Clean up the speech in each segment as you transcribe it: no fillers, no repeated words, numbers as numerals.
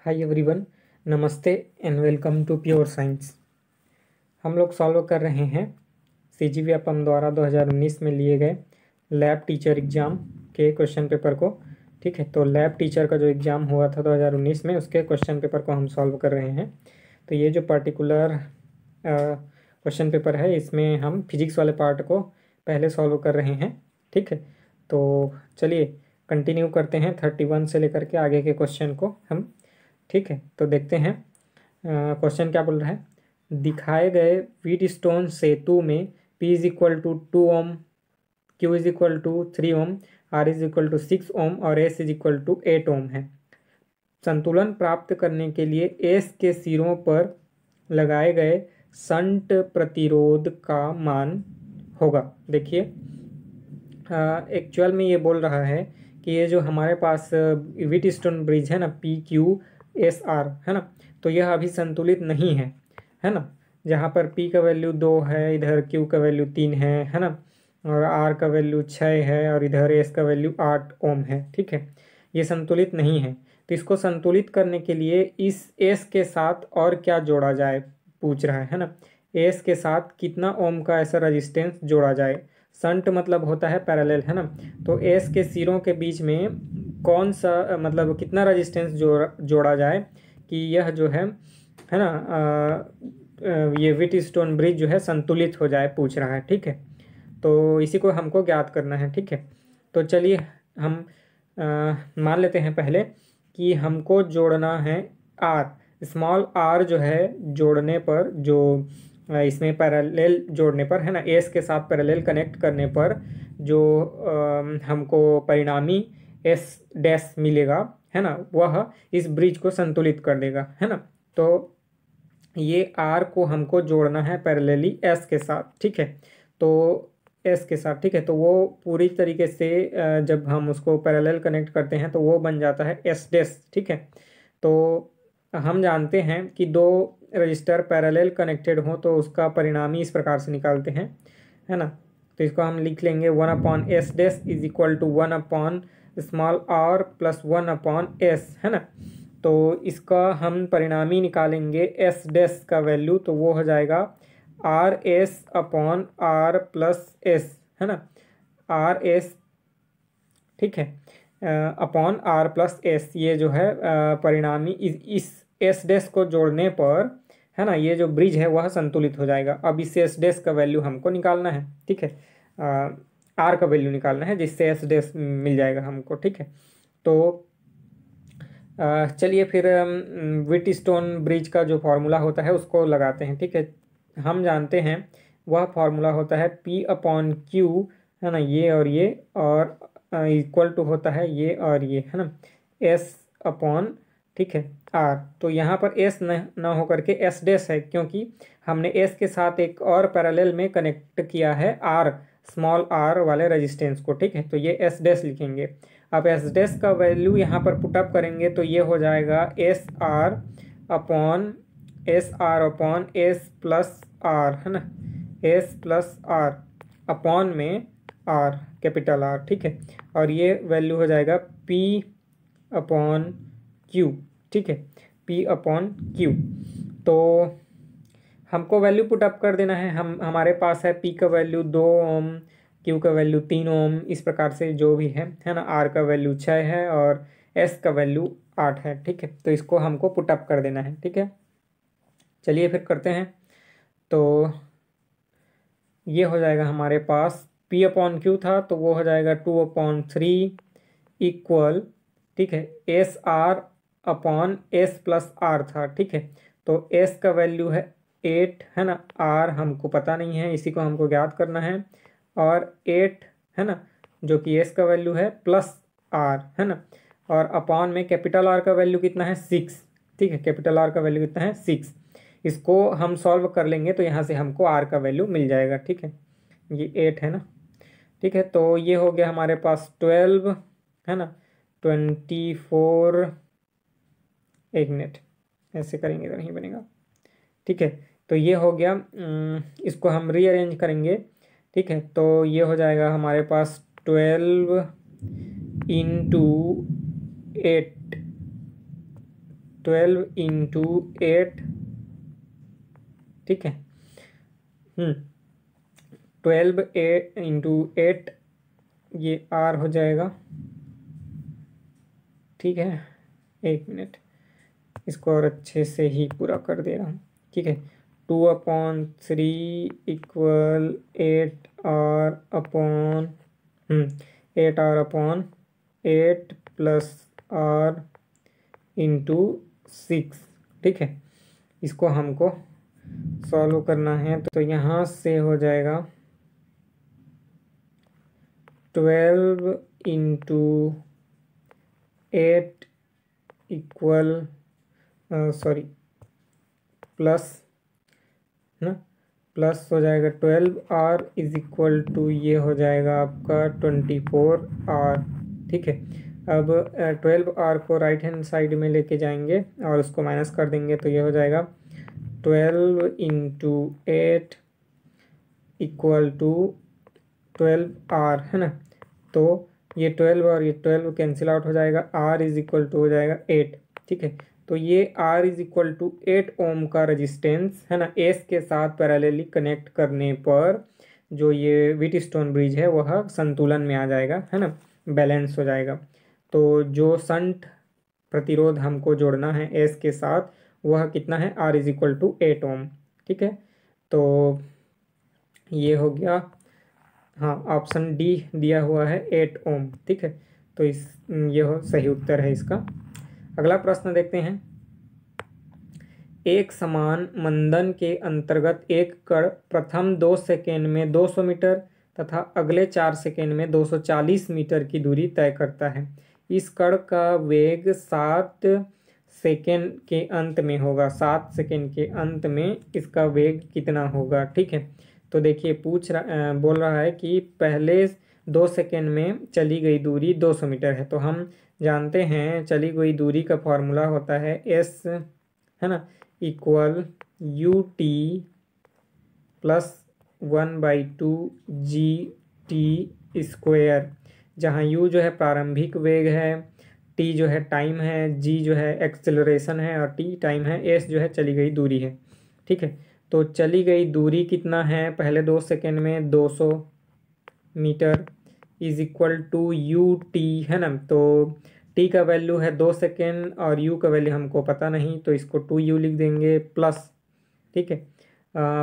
Hi everyone, namaste and welcome to pure science. हम लोग solve कर रहे हैं CGVAPM द्वारा 2019 में लिए गए लैब टीचर एग्ज़ाम के क्वेश्चन पेपर को। ठीक है, तो लैब टीचर का जो एग्ज़ाम हुआ था 2019 में, उसके क्वेश्चन पेपर को हम सॉल्व कर रहे हैं। तो ये जो पर्टिकुलर क्वेश्चन पेपर है, इसमें हम फिजिक्स वाले पार्ट को पहले सॉल्व कर रहे हैं। ठीक है, तो चलिए कंटिन्यू करते हैं 31 से लेकर के आगे के क्वेश्चन को हम। ठीक है, तो देखते हैं क्वेश्चन क्या बोल रहा है। दिखाए गए व्हीटस्टोन सेतु में P is equal to 2 ohm, Q is equal to 3 ohm, R is equal to 6 ohm और S is equal to 8 ohm है। संतुलन प्राप्त करने के लिए S के सिरों पर लगाए गए शंट प्रतिरोध का मान होगा। देखिए, एक्चुअल में ये बोल रहा है कि ये जो हमारे पास व्हीटस्टोन ब्रिज है ना, PQSR है ना, तो यह अभी संतुलित नहीं है ना। जहाँ पर P का वैल्यू 2 है, इधर Q का वैल्यू 3 है ना, और R का वैल्यू 6 है और इधर S का वैल्यू 8 ओम है। ठीक है, ये संतुलित नहीं है। तो इसको संतुलित करने के लिए इस S के साथ और क्या जोड़ा जाए पूछ रहा है ना। S के साथ कितना ओम का ऐसा रजिस्टेंस जोड़ा जाए। संट मतलब होता है पैरेलल, है ना। तो एस के सिरों के बीच में कौन सा मतलब कितना रजिस्टेंस जोड़ा जाए कि यह जो है ना, ये व्हीटस्टोन ब्रिज जो है संतुलित हो जाए, पूछ रहा है। ठीक है, तो इसी को हमको ज्ञात करना है। ठीक है, तो चलिए हम मान लेते हैं पहले कि हमको जोड़ना है आर। स्मॉल आर जो है जोड़ने पर, जो इसमें पैरेलल जोड़ने पर है ना, एस के साथ पैरेलल कनेक्ट करने पर जो हमको परिणामी एस डैश मिलेगा है ना, वह इस ब्रिज को संतुलित कर देगा, है ना। तो ये आर को हमको जोड़ना है पैरेलली एस के साथ। ठीक है, तो एस के साथ, ठीक है, तो वो पूरी तरीके से जब हम उसको पैरेलल कनेक्ट करते हैं तो वो बन जाता है एस डैश। ठीक है, तो हम जानते हैं कि दो रजिस्टर पैरेलल कनेक्टेड हो तो उसका परिणामी इस प्रकार से निकालते हैं, है ना। तो इसको हम लिख लेंगे 1/s dash is equal to 1/r plus 1/s, है ना। तो इसका हम परिणामी निकालेंगे एस डैश का वैल्यू, तो वो हो जाएगा RS/R प्लस एस, है ना, RS, ठीक है, अपॉन R प्लस एस। ये जो है परिणामी इस एस डैश को जोड़ने पर, है ना, ये जो ब्रिज है वह संतुलित हो जाएगा। अब इस एस डैश का वैल्यू हमको निकालना है। ठीक है, आर का वैल्यू निकालना है, जिससे एस डैश मिल जाएगा हमको। ठीक है, तो चलिए फिर व्हीटस्टोन ब्रिज का जो फॉर्मूला होता है उसको लगाते हैं। ठीक है, हम जानते हैं वह फॉर्मूला होता है P/Q, है ना, ये और इक्वल टू होता है ये और ये, है ना, S अपॉन, ठीक है, R। तो यहाँ पर S न होकर के S डैश है, क्योंकि हमने S के साथ एक और पैरेलल में कनेक्ट किया है R, स्मॉल r वाले रेजिस्टेंस को। ठीक है, तो ये S डैश लिखेंगे। अब एस डैश का वैल्यू यहाँ पर पुटअप करेंगे तो ये हो जाएगा SR upon S plus R, है ना, S प्लस R अपॉन में R, कैपिटल R। ठीक है, और ये वैल्यू हो जाएगा P/Q। ठीक है, P/Q। तो हमको वैल्यू पुटअप कर देना है। हमारे पास है P का वैल्यू 2 ओम, Q का वैल्यू 3 ओम, इस प्रकार से जो भी है ना। R का वैल्यू 6 है और S का वैल्यू 8 है। ठीक है, तो इसको हमको पुटअप कर देना है। ठीक है, चलिए फिर करते हैं। तो ये हो जाएगा हमारे पास P/Q था, तो वो हो जाएगा 2/3 इक्वल, ठीक है, SR/S प्लस R था। ठीक है, तो S का वैल्यू है 8, है ना, R हमको पता नहीं है, इसी को हमको ज्ञात करना है, और 8, है ना, जो कि S का वैल्यू है, प्लस R, है ना, और अपॉन में कैपिटल R का वैल्यू कितना है, 6। ठीक है, कैपिटल R का वैल्यू कितना है, 6। इसको हम सॉल्व कर लेंगे तो यहाँ से हमको R का वैल्यू मिल जाएगा। ठीक है, ये 8 है ना। ठीक है, तो ये हो गया हमारे पास 12, है ना, 24, एक मिनट, ऐसे करेंगे तो नहीं बनेगा। ठीक है, तो ये हो गया, इसको हम रीअरेंज करेंगे। ठीक है, तो ये हो जाएगा हमारे पास 12 × 8, 12 इंटू 8, ठीक है। 12 इंटू 8 ये R हो जाएगा, ठीक है। 1 मिनट, इसको और अच्छे से ही पूरा कर दे रहा हूँ, ठीक है। 2/3 इक्वल 8 प्लस R इंटू 6, ठीक है। इसको हमको सॉल्व करना है, तो यहाँ से हो जाएगा 12 इंटू 8 इक्वल सॉरी प्लस ना, प्लस हो जाएगा 12R इज इक्वल टू ये हो जाएगा आपका 24R, ठीक है। अब 12R को राइट हैंड साइड में लेके जाएंगे और उसको माइनस कर देंगे, तो ये हो जाएगा 12 इंटू 8 इक्वल टू 12R, है ना। तो ये 12 और ये 12 कैंसिल आउट हो जाएगा, R इज इक्वल टू हो जाएगा 8, ठीक है। तो ये R इज इक्वल टू 8 ओम का रेजिस्टेंस, है ना, एस के साथ पैरेलली कनेक्ट करने पर जो ये व्हीटस्टोन ब्रिज है वह संतुलन में आ जाएगा, है ना, बैलेंस हो जाएगा। तो जो संट प्रतिरोध हमको जोड़ना है एस के साथ वह कितना है, R इज इक्वल टू 8 ओम, ठीक है। तो ये हो गया, हाँ, ऑप्शन डी दिया हुआ है 8 ओम, ठीक है। तो ये हो सही उत्तर है इसका। अगला प्रश्न देखते हैं। एक समान मंदन के अंतर्गत एक कण प्रथम 2 सेकेंड में 200 मीटर तथा अगले 4 सेकेंड में 240 मीटर की दूरी तय करता है। इस कण का वेग 7 सेकेंड के अंत में होगा। 7 सेकेंड के अंत में इसका वेग कितना होगा, ठीक है। तो देखिए बोल रहा है कि पहले 2 सेकेंड में चली गई दूरी 200 मीटर है। तो हम जानते हैं चली गई दूरी का फॉर्मूला होता है एस, है ना, equal U T plus 1/2 G T square, जहाँ यू जो है प्रारंभिक वेग है, टी जो है टाइम है, जी जो है एक्सेलरेशन है और टी टाइम है, एस जो है चली गई दूरी है, ठीक है। तो चली गई दूरी कितना है, पहले 2 सेकेंड में 200 metre is equal to u t, है ना। तो टी का वैल्यू है 2 सेकेंड और यू का वैल्यू हमको पता नहीं, तो इसको 2u लिख देंगे प्लस, ठीक है,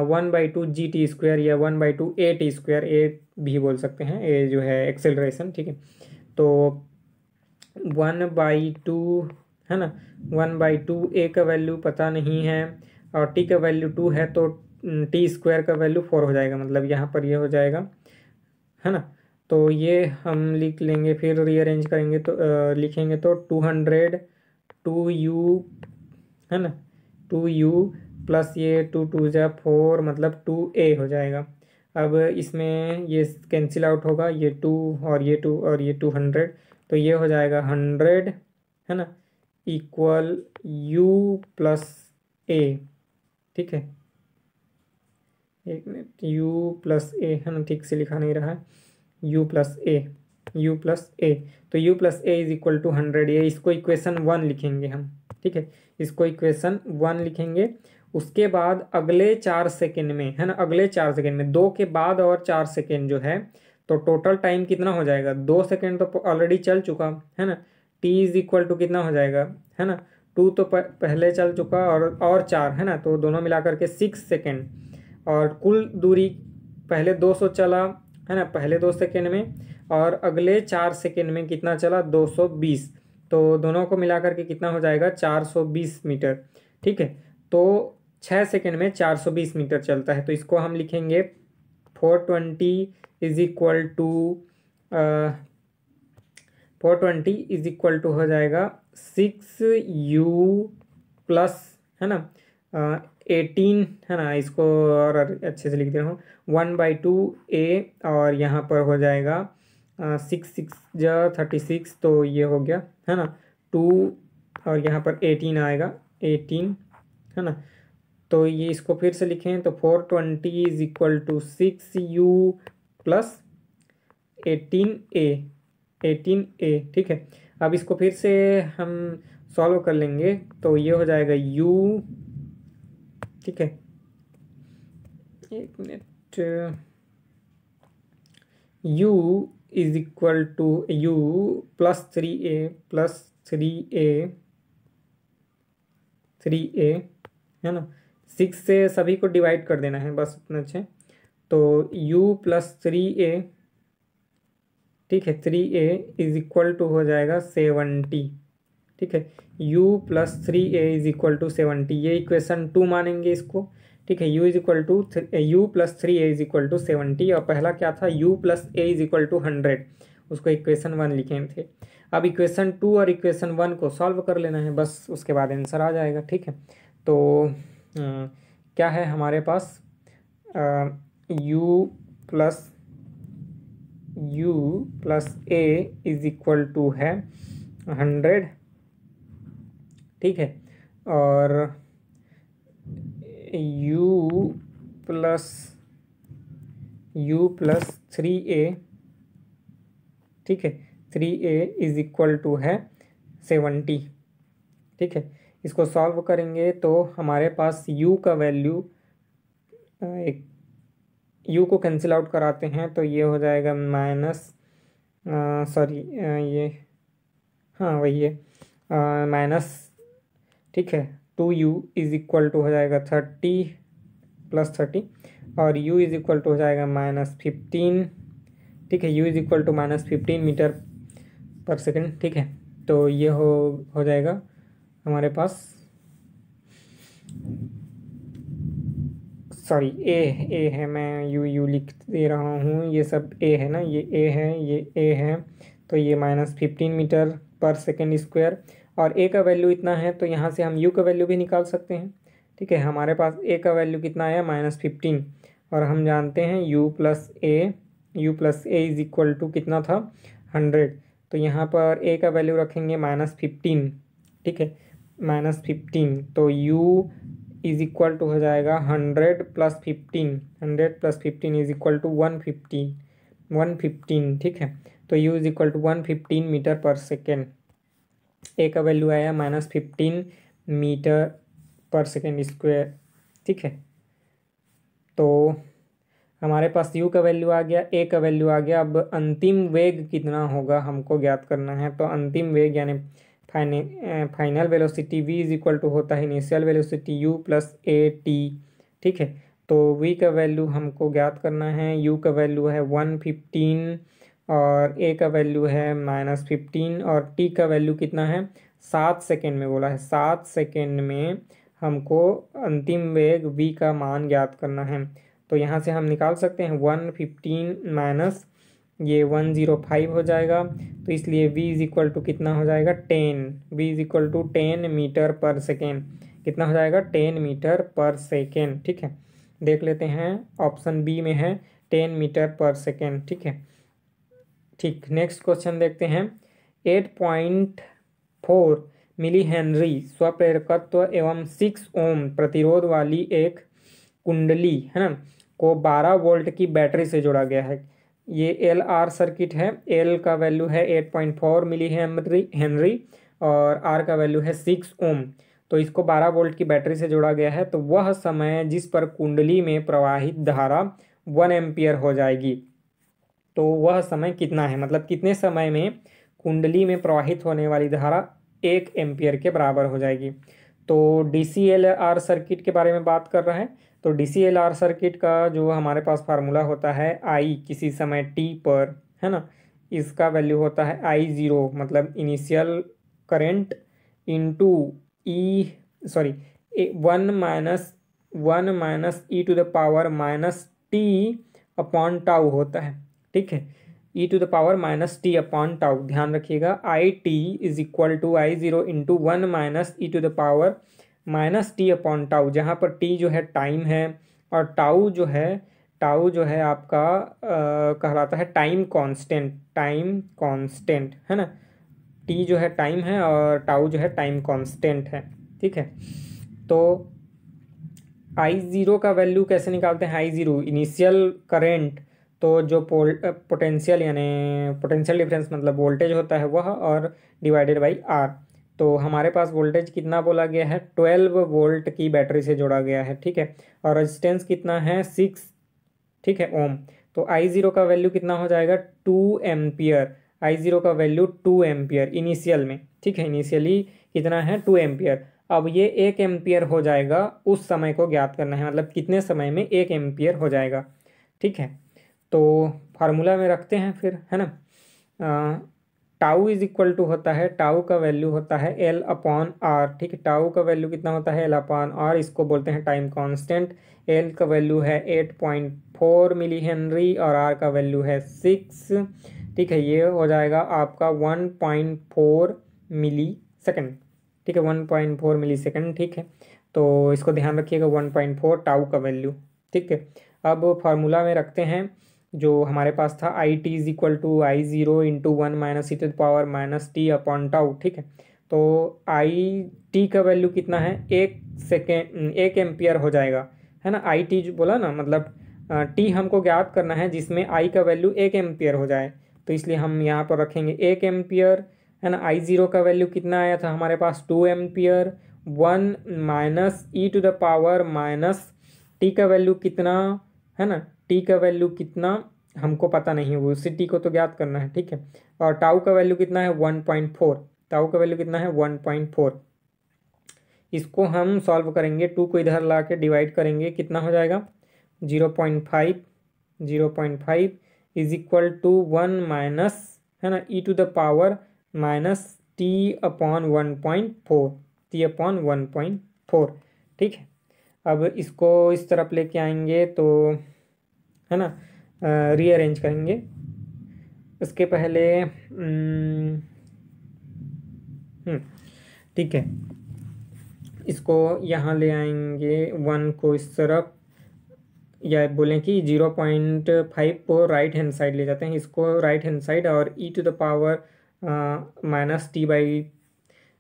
1/2 जी टी स्क्वायर या 1/2 ए टी स्क्वायर, ए भी बोल सकते हैं, ए जो है एक्सेलरेशन, ठीक है। तो 1/2, है ना, 1/2 ए का वैल्यू पता नहीं है और टी का वैल्यू 2 है, तो टी स्क्वायर का वैल्यू 4 हो जाएगा, मतलब यहाँ पर ये हो जाएगा, है ना। तो ये हम लिख लेंगे, फिर रीअरेंज करेंगे तो लिखेंगे तो 200 2u, है ना, 2u प्लस ये 2 2 4 मतलब 2a हो जाएगा। अब इसमें ये कैंसिल आउट होगा, ये 2 और ये 2 और ये 200, तो ये हो जाएगा 100, है ना, इक्वल u प्लस a, ठीक है। 1 मिनट, u प्लस a, है ना, ठीक से लिखा नहीं रहा है, u plus a, u plus a, तो u plus a is equal to 100, ये इसको इक्वेशन 1 लिखेंगे हम, ठीक है, इसको इक्वेशन 1 लिखेंगे। उसके बाद अगले 4 सेकेंड में, है ना, अगले 4 सेकेंड में 2 के बाद और 4 सेकेंड जो है, तो टोटल टाइम कितना हो जाएगा, 2 सेकेंड तो ऑलरेडी चल चुका, है ना, t इज इक्वल टू कितना हो जाएगा, है ना, 2 तो पहले चल चुका और 4, है ना, तो दोनों मिलाकर के 6 सेकेंड, और कुल दूरी पहले 200 चला, है ना, पहले 2 सेकेंड में, और अगले 4 सेकेंड में कितना चला, 220, तो दोनों को मिलाकर के कितना हो जाएगा, 420 मीटर, ठीक है। तो 6 सेकेंड में 420 मीटर चलता है, तो इसको हम लिखेंगे 420 is equal to 420 is equal to हो जाएगा 6u प्लस, है ना, 18, है ना, इसको और अच्छे से लिख दे रहा हूँ, 1/2a और यहाँ पर हो जाएगा 6 6 36, तो ये हो गया, है ना, 2 और यहाँ पर 18 आएगा, 18, है ना। तो ये इसको फिर से लिखें तो 420 is equal to 6u plus 18a, 18a, ठीक है। अब इसको फिर से हम सॉल्व कर लेंगे तो ये हो जाएगा u, ठीक है, एक मिनट, u is equal to u plus 3a है ना। 6 से सभी को डिवाइड कर देना है बस उतना अच्छे। तो u प्लस 3a, ठीक है, 3a इज इक्वल टू हो जाएगा 70, ठीक है। u plus 3a is equal to 70, ये इक्वेशन 2 मानेंगे इसको, ठीक है। u is equal to u plus 3a is equal to 70, और पहला क्या था, u plus a is equal to 100, उसको इक्वेशन 1 लिखे थे। अब इक्वेशन 2 और इक्वेशन 1 को सॉल्व कर लेना है बस, उसके बाद आंसर आ जाएगा, ठीक है। तो क्या है हमारे पास, u plus a is equal to है 100, ठीक है, और u प्लस 3a, ठीक है, 3a इज इक्वल टू है 70, ठीक है। इसको सॉल्व करेंगे तो हमारे पास u का वैल्यू, एक u को कैंसिल आउट कराते हैं तो ये हो जाएगा माइनस, सॉरी ये, हाँ वही है, माइनस, ठीक है, 2u इज इक्वल टू हो जाएगा 30 प्लस 30, और u इज इक्वल टू हो जाएगा -15, ठीक है, u is equal to -15 metre पर सेकेंड, ठीक है। तो ये हो जाएगा हमारे पास, सॉरी ए है, मैं यू लिख दे रहा हूँ, ये सब ए है ना, ये ए है, ये ए है, तो ये -15 मीटर पर सेकेंड स्क्वायर, और ए का वैल्यू इतना है तो यहाँ से हम यू का वैल्यू भी निकाल सकते हैं, ठीक है। हमारे पास ए का वैल्यू कितना आया, -15, और हम जानते हैं u plus a is equal to कितना था, 100, तो यहाँ पर ए का वैल्यू रखेंगे -15, ठीक है, -15, तो u इज इक्वल टू हो जाएगा 100 प्लस 15 इज इक्वल टू 115, ठीक है। तो u is equal to 115 metre पर सेकेंड, ए का वैल्यू आया -15 मीटर पर सेकेंड स्क्वायर, ठीक है। तो हमारे पास u का वैल्यू आ गया, a का वैल्यू आ गया, अब अंतिम वेग कितना होगा हमको ज्ञात करना है। तो अंतिम वेग यानी final velocity v is equal to होता है initial velocity u plus a t, ठीक है। तो v का वैल्यू हमको ज्ञात करना है, u का वैल्यू है 115 और a का वैल्यू है -15, और t का वैल्यू कितना है, 7 सेकेंड में बोला है, 7 सेकेंड में हमको अंतिम वेग v का मान ज्ञात करना है। तो यहाँ से हम निकाल सकते हैं 115 माइनस ये 105 हो जाएगा, तो इसलिए v इज इक्वल टू कितना हो जाएगा, 10, v is equal to 10 metre पर सेकेंड, कितना हो जाएगा, 10 मीटर पर सेकेंड, ठीक है। देख लेते हैं, ऑप्शन बी में है 10 मीटर पर सेकेंड, ठीक है। ठीक, नेक्स्ट क्वेश्चन देखते हैं। 8.4 मिली हेनरी स्वप्रेरकत्व एवं 6 ओम प्रतिरोध वाली एक कुंडली है ना को 12 वोल्ट की बैटरी से जोड़ा गया है। ये एल आर सर्किट है, एल का वैल्यू है 8.4 मिली हेनरी और आर का वैल्यू है 6 ओम। तो इसको 12 वोल्ट की बैटरी से जोड़ा गया है। तो वह समय जिस पर कुंडली में प्रवाहित धारा 1 एम्पियर हो जाएगी, तो वह समय कितना है, मतलब कितने समय में कुंडली में प्रवाहित होने वाली धारा 1 एम्पियर के बराबर हो जाएगी। तो DCLR सर्किट के बारे में बात कर रहा है। तो DCLR सर्किट का जो हमारे पास फार्मूला होता है I किसी समय t पर, है ना, इसका वैल्यू होता है I0, मतलब initial current into one minus e to the power -t upon tau होता है, ठीक है, e to the power -t upon tau. ध्यान रखिएगा, IT is equal to I0 into 1 minus e to the power -t upon tau, जहाँ पर t जो है टाइम है और टाउ जो है आपका कहलाता है टाइम कांस्टेंट, है ना। t जो है टाइम है और टाउ जो है टाइम कांस्टेंट है, ठीक है। तो I0 का वैल्यू कैसे निकालते हैं, I0 इनिशियल करेंट, तो जो पोटेंशियल यानी पोटेंशियल डिफरेंस मतलब वोल्टेज होता है वह, और डिवाइडेड बाई आर। तो हमारे पास वोल्टेज कितना बोला गया है, 12 वोल्ट की बैटरी से जोड़ा गया है, ठीक है। और रेजिस्टेंस कितना है, 6, ठीक है, ओम। तो आई जीरो का वैल्यू कितना हो जाएगा, 2 एम्पियर। आई जीरो का वैल्यू 2 एम्पियर इनिशियल में, ठीक है, इनिशियली कितना है, 2 एम्पियर। अब ये 1 एम्पियर हो जाएगा, उस समय को ज्ञात करना है, मतलब कितने समय में 1 एम्पियर हो जाएगा, ठीक है। तो फार्मूला में रखते हैं फिर, है ना। टाउ इज इक्वल टू होता है, टाउ का वैल्यू होता है एल अपॉन आर, ठीक है। टाउ का वैल्यू कितना होता है, एल अपॉन आर, इसको बोलते हैं टाइम कांस्टेंट। एल का वैल्यू है 8.4 मिली हेनरी और आर का वैल्यू है 6, ठीक है। ये हो जाएगा आपका 1.4 मिली सेकेंड, ठीक है, 1.4 मिली सेकेंड, ठीक है। तो इसको ध्यान रखिएगा, 1.4 टाउ का वैल्यू, ठीक है। अब फार्मूला में रखते हैं जो हमारे पास था, I T is equal to I zero into 1 minus e to the power minus t upon tau, ठीक है। तो आई टी का वैल्यू कितना है, 1 एम्पियर हो जाएगा, है ना। आई टी जो बोला ना, मतलब टी हमको ज्ञात करना है जिसमें आई का वैल्यू 1 एम्पियर हो जाए, तो इसलिए हम यहाँ पर रखेंगे 1 एम्पियर, है ना। आई जीरो का वैल्यू कितना आया था हमारे पास, 2 ampere. 1 minus e to the power minus t का वैल्यू कितना, है ना, टी का वैल्यू कितना हमको पता नहीं है, वो उसी टी को तो ज्ञात करना है, ठीक है। और टाउ का वैल्यू कितना है, 1.4, टाउ का वैल्यू कितना है, 1.4। इसको हम सॉल्व करेंगे, 2 को इधर ला के डिवाइड करेंगे, कितना हो जाएगा, 0.5, 0.5 इज इक्वल टू 1 माइनस, है ना, e to the power minus t upon 1.4, t upon 1.4, ठीक है। अब इसको इस तरफ लेके आएंगे तो, है ना, रीअरेंज करेंगे। उसके पहले ठीक है, इसको यहाँ ले आएंगे 1 को इस तरफ, या बोलें कि 0.5 को राइट हैंड साइड ले जाते हैं, इसको राइट हैंड साइड, और e to the power minus t by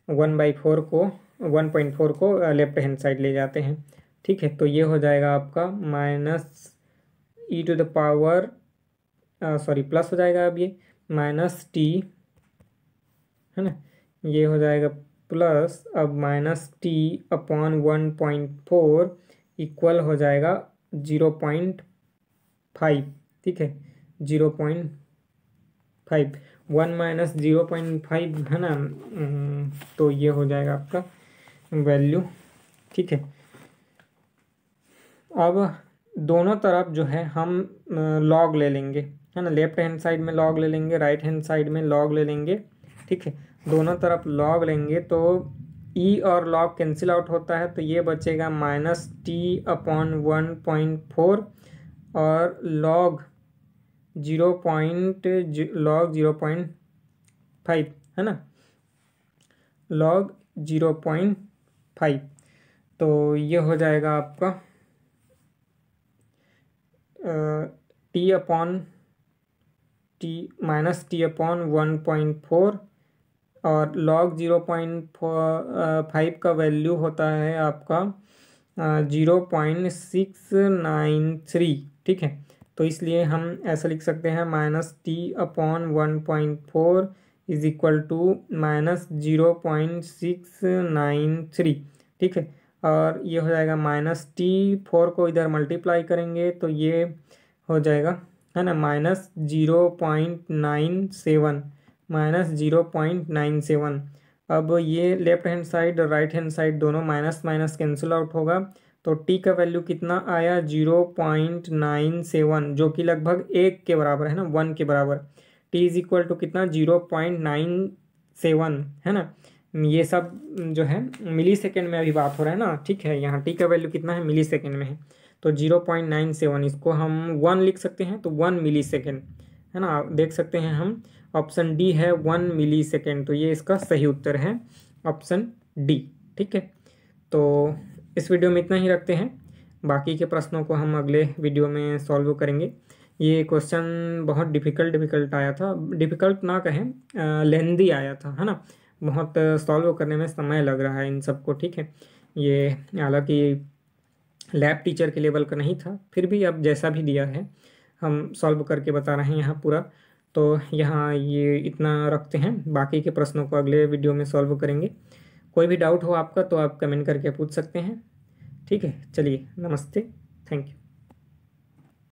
1/4 को, 1.4 को लेफ्ट हैंड साइड ले जाते हैं, ठीक है। तो ये हो जाएगा आपका minus e to the power, sorry plus हो जाएगा अब ये माइनस टी, है ना, ये हो जाएगा प्लस, अब माइनस टी अपॉन 1.4 इक्वल हो जाएगा 0.5, ठीक है, 0.5, 1 माइनस 0.5, है ना। तो ये हो जाएगा आपका वैल्यू, ठीक है। अब दोनों तरफ जो है हम लॉग ले लेंगे, है ना, लेफ्ट हैंड साइड में लॉग ले लेंगे, राइट हैंड साइड में लॉग ले लेंगे, ठीक है। दोनों तरफ लॉग लेंगे तो ई और लॉग कैंसिल आउट होता है, तो ये बचेगा माइनस टी अपॉन 1.4 और लॉग 0.5, है ना, लॉग 0.5। तो ये हो जाएगा आपका T upon T minus t upon 1.4 और लॉग 0.5 का वैल्यू होता है आपका 0.693, ठीक है। तो इसलिए हम ऐसा लिख सकते हैं, minus t upon 1.4 is equal to minus 0.693, ठीक है। और ये हो जाएगा माइनस टी, 4 को इधर मल्टीप्लाई करेंगे तो ये हो जाएगा, है ना, माइनस 0.97, माइनस 0.97। अब ये लेफ्ट हैंड साइड और राइट हैंड साइड दोनों माइनस माइनस कैंसिल आउट होगा, तो टी का वैल्यू कितना आया, 0.97, जो कि लगभग 1 के बराबर है ना, 1 के बराबर। टी इज इक्वल टू कितना, 0.97, है ना। ये सब जो है मिली सेकेंड में अभी बात हो रहा है ना, ठीक है। यहाँ टी का वैल्यू कितना है, मिली सेकेंड में है, तो 0.97, इसको हम 1 लिख सकते हैं, तो 1 मिली सेकेंड, है ना। देख सकते हैं हम, ऑप्शन डी है 1 मिली सेकेंड, तो ये इसका सही उत्तर है ऑप्शन डी, ठीक है। तो इस वीडियो में इतना ही रखते हैं, बाकी के प्रश्नों को हम अगले वीडियो में सॉल्व करेंगे। ये क्वेश्चन बहुत डिफ़िकल्ट आया था, डिफ़िकल्ट ना कहें, लेंदी आया था, है ना, बहुत सॉल्व करने में समय लग रहा है इन सबको, ठीक है। ये हालांकि लैब टीचर के लेवल का नहीं था, फिर भी अब जैसा भी दिया है हम सॉल्व करके बता रहे हैं यहाँ पूरा। तो यहाँ ये इतना रखते हैं, बाकी के प्रश्नों को अगले वीडियो में सॉल्व करेंगे। कोई भी डाउट हो आपका तो आप कमेंट करके पूछ सकते हैं। ठीक है, चलिए, नमस्ते, थैंक यू।